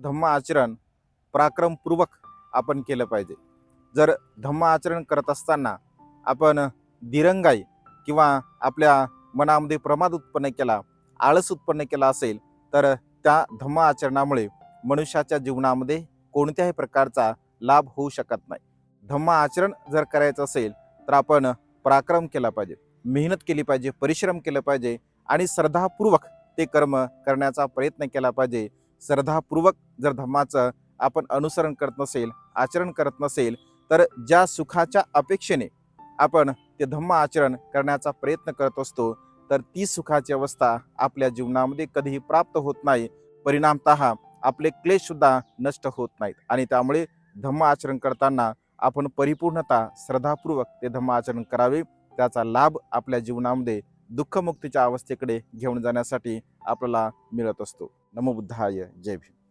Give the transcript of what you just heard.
धम्म आचरण पराक्रमपूर्वक आपण केलं पाहिजे. जर धम्म आचरण करत असताना आपण दिरंगाई किंवा आपल्या मनामध्ये प्रमाद उत्पन्न केला, आळस उत्पन्न केला असेल, तर त्या धम्म आचरणामुळे मनुष्याच्या जीवनामध्ये कोणत्याही प्रकारचा लाभ होऊ शकत नाही. धम्म आचरण जर करायचं असेल तर आपण पराक्रम केला पाहिजे, मेहनत केली पाहिजे, परिश्रम केलं पाहिजे आणि श्रद्धापूर्वक ते कर्म करण्याचा प्रयत्न केला पाहिजे. श्रद्धापूर्वक जर धम्माचं आपण अनुसरण करत नसेल, आचरण करत नसेल, तर ज्या सुखाच्या अपेक्षेने आपण ते धम्म आचरण करण्याचा प्रयत्न करत असतो, तर ती सुखाची अवस्था आपल्या जीवनामध्ये कधीही प्राप्त होत नाही. परिणामतः आपले क्लेश सुद्धा नष्ट होत नाहीत आणि त्यामुळे धम्म आचरण करताना आपण परिपूर्णता श्रद्धापूर्वक ते धम्म आचरण करावे. त्याचा लाभ आपल्या जीवनामध्ये दुःखमुक्तीच्या अवस्थेकडे घेऊन जाण्यासाठी आपल्याला मिळत असतो. नमो बुद्धाय. जय भीम.